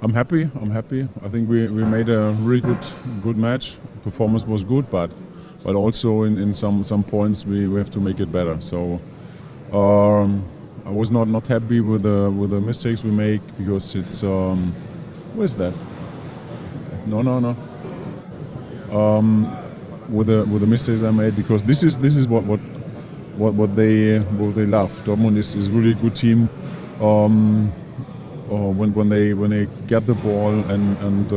I'm happy. I think we made a really good match. Performance was good, but also in some points we have to make it better. So I was not happy with the mistakes we make, because it's what is that? No. With the mistakes I made, because this is what they love. Dortmund is really a good team. When they get the ball and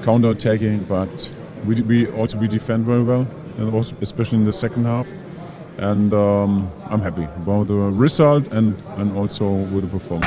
counter attacking, but we defend very well, and also especially in the second half. And I'm happy about the result and also with the performance.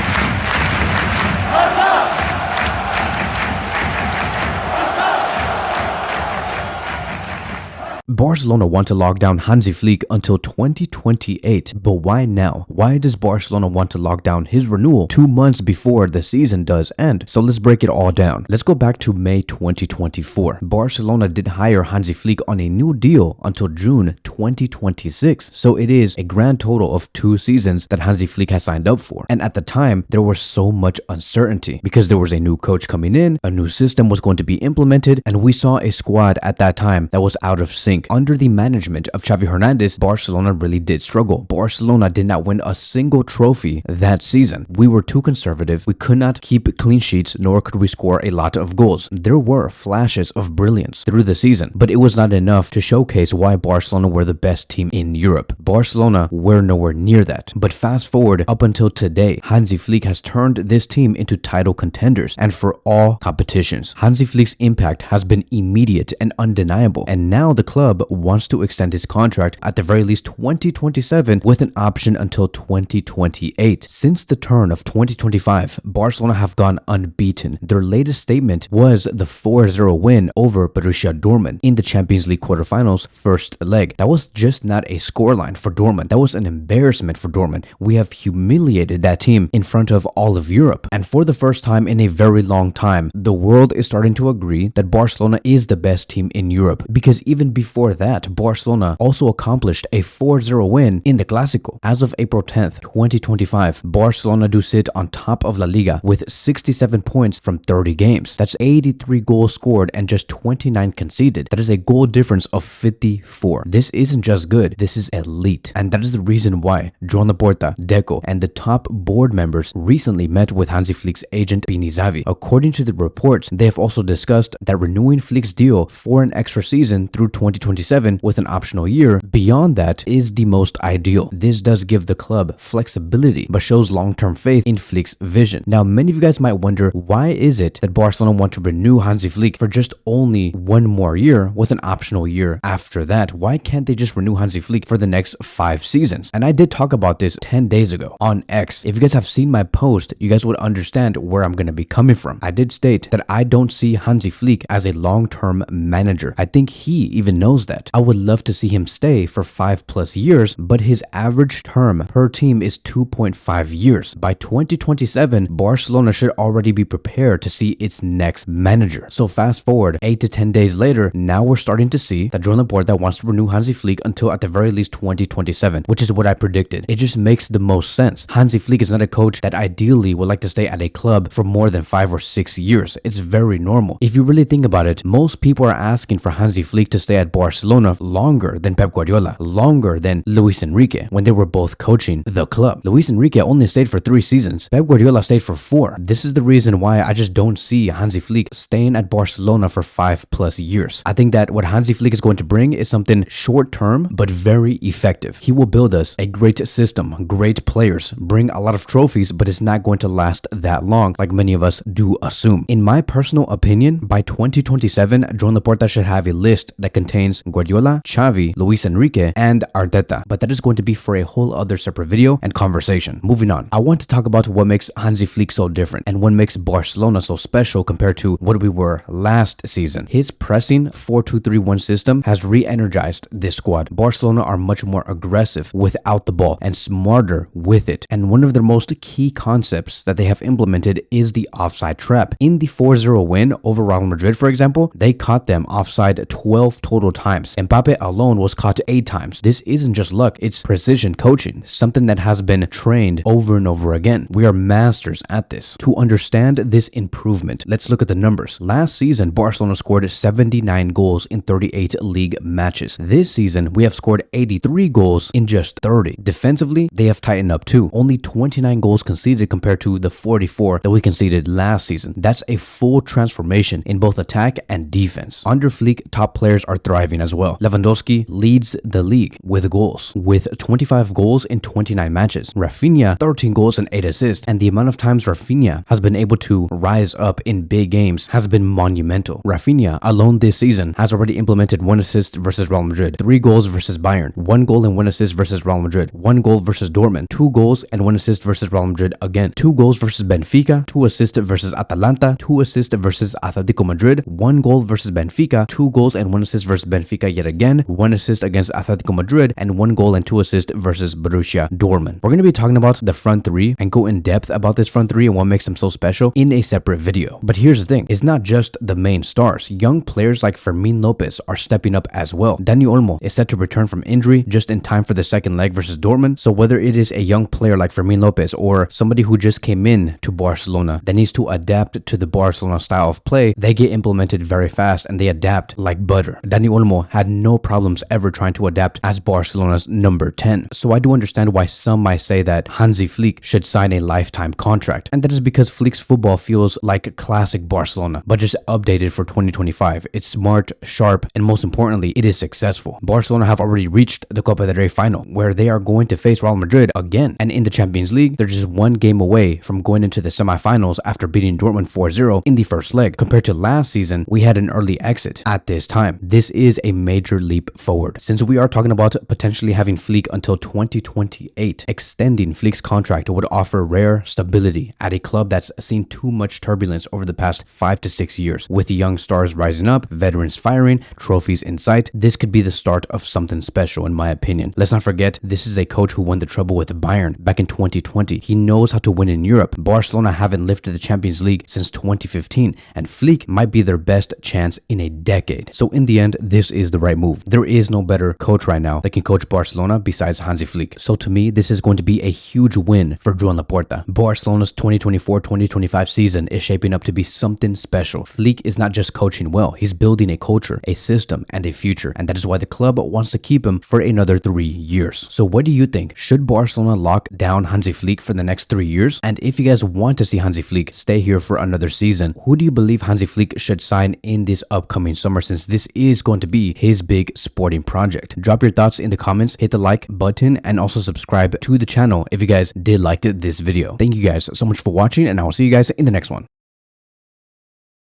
Barcelona want to lock down Hansi Flick until 2028, but why now? Why does Barcelona want to lock down his renewal 2 months before the season does end? So let's break it all down. Let's go back to May 2024. Barcelona did hire Hansi Flick on a new deal until June 2026, so it is a grand total of 2 seasons that Hansi Flick has signed up for. And at the time, there was so much uncertainty because there was a new coach coming in, a new system was going to be implemented, and we saw a squad at that time that was out of sync. Under the management of Xavi Hernandez, Barcelona really did struggle. Barcelona did not win a single trophy that season. We were too conservative. We could not keep clean sheets, nor could we score a lot of goals. There were flashes of brilliance through the season, but it was not enough to showcase why Barcelona were the best team in Europe. Barcelona were nowhere near that. But fast forward up until today, Hansi Flick has turned this team into title contenders, and for all competitions. Hansi Flick's impact has been immediate and undeniable, and now the club wants to extend his contract at the very least 2027 with an option until 2028. Since the turn of 2025, Barcelona have gone unbeaten. Their latest statement was the 4-0 win over Borussia Dortmund in the Champions League quarterfinals first leg. That was just not a scoreline for Dortmund. That was an embarrassment for Dortmund. We have humiliated that team in front of all of Europe. And for the first time in a very long time, the world is starting to agree that Barcelona is the best team in Europe, because even before that, Barcelona also accomplished a 4-0 win in the Clásico. As of April 10th, 2025, Barcelona do sit on top of La Liga with 67 points from 30 games. That's 83 goals scored and just 29 conceded. That is a goal difference of 54. This isn't just good, this is elite. And that is the reason why Joan Laporta, Deco, and the top board members recently met with Hansi Flick's agent Pini Zahavi. According to the reports, they have also discussed that renewing Flick's deal for an extra season through 2027 with an optional year beyond that is the most ideal. This does give the club flexibility, but shows long-term faith in Flick's vision. Now, many of you guys might wonder, why is it that Barcelona want to renew Hansi Flick for just only 1 more year with an optional year after that? Why can't they just renew Hansi Flick for the next 5 seasons? And I did talk about this 10 days ago on X. If you guys have seen my post, you guys would understand where I'm going to be coming from. I did state that I don't see Hansi Flick as a long-term manager. I think he even knows that. I would love to see him stay for 5+ years, but his average term per team is 2.5 years. By 2027, Barcelona should already be prepared to see its next manager. So fast forward 8 to 10 days later, now we're starting to see that Joan Laporta wants to renew Hansi Flick until at the very least 2027, which is what I predicted. It just makes the most sense. Hansi Flick is not a coach that ideally would like to stay at a club for more than 5 or 6 years. It's very normal. If you really think about it, most people are asking for Hansi Flick to stay at Barcelona longer than Pep Guardiola, longer than Luis Enrique when they were both coaching the club. Luis Enrique only stayed for 3 seasons. Pep Guardiola stayed for 4. This is the reason why I just don't see Hansi Flick staying at Barcelona for 5+ years. I think that what Hansi Flick is going to bring is something short-term but very effective. He will build us a great system, great players, bring a lot of trophies, but it's not going to last that long like many of us do assume. In my personal opinion, by 2027, Joan Laporta should have a list that contains Guardiola, Xavi, Luis Enrique, and Arteta. But that is going to be for a whole other separate video and conversation. Moving on, I want to talk about what makes Hansi Flick so different and what makes Barcelona so special compared to what we were last season. His pressing 4-2-3-1 system has re-energized this squad. Barcelona are much more aggressive without the ball and smarter with it. And one of their most key concepts that they have implemented is the offside trap. In the 4-0 win over Real Madrid, for example, they caught them offside 12 total times times. Mbappe alone was caught 8 times. This isn't just luck, it's precision coaching, something that has been trained over and over again. We are masters at this. To understand this improvement, let's look at the numbers. Last season, Barcelona scored 79 goals in 38 league matches. This season, we have scored 83 goals in just 30. Defensively, they have tightened up too. Only 29 goals conceded compared to the 44 that we conceded last season. That's a full transformation in both attack and defense. Under Flick, top players are thriving as well. Lewandowski leads the league with goals, with 25 goals in 29 matches. Rafinha, 13 goals and 8 assists, and the amount of times Rafinha has been able to rise up in big games has been monumental. Rafinha alone this season has already implemented 1 assist versus Real Madrid, 3 goals versus Bayern, 1 goal and 1 assist versus Real Madrid, 1 goal versus Dortmund, 2 goals and 1 assist versus Real Madrid again, 2 goals versus Benfica, 2 assists versus Atalanta, 2 assists versus Atletico Madrid, 1 goal versus Benfica, 2 goals and 1 assist versus Benfica yet again, 1 assist against Atletico Madrid, and 1 goal and 2 assists versus Borussia Dortmund. We're going to be talking about the front three and go in depth about this front three and what makes them so special in a separate video. But here's the thing, it's not just the main stars. Young players like Fermin Lopez are stepping up as well. Dani Olmo is set to return from injury just in time for the second leg versus Dortmund. So whether it is a young player like Fermin Lopez or somebody who just came in to Barcelona that needs to adapt to the Barcelona style of play, they get implemented very fast and they adapt like butter. Dani Olmo had no problems ever trying to adapt as Barcelona's number 10. So I do understand why some might say that Hansi Flick should sign a lifetime contract. And that is because Flick's football feels like classic Barcelona, but just updated for 2025. It's smart, sharp, and most importantly, it is successful. Barcelona have already reached the Copa del Rey final, where they are going to face Real Madrid again. And in the Champions League, they're just 1 game away from going into the semifinals after beating Dortmund 4-0 in the first leg. Compared to last season, we had an early exit at this time. This is a major leap forward. Since we are talking about potentially having Flick until 2028, extending Flick's contract would offer rare stability at a club that's seen too much turbulence over the past 5 to 6 years. With young stars rising up, veterans firing, trophies in sight, this could be the start of something special in my opinion. Let's not forget, this is a coach who won the treble with Bayern back in 2020. He knows how to win in Europe. Barcelona haven't lifted the Champions League since 2015, and Flick might be their best chance in a decade. So in the end, this is the right move. There is no better coach right now that can coach Barcelona besides Hansi Flick. So to me, this is going to be a huge win for Joan Laporta. Barcelona's 2024-2025 season is shaping up to be something special. Flick is not just coaching well, he's building a culture, a system, and a future. And that is why the club wants to keep him for another 3 years. So what do you think? Should Barcelona lock down Hansi Flick for the next 3 years? And if you guys want to see Hansi Flick stay here for another season, who do you believe Hansi Flick should sign in this upcoming summer, since this is going to be his big sporting project? Drop your thoughts in the comments, hit the like button, and also subscribe to the channel if you guys did like this video. Thank you guys so much for watching, and I will see you guys in the next one.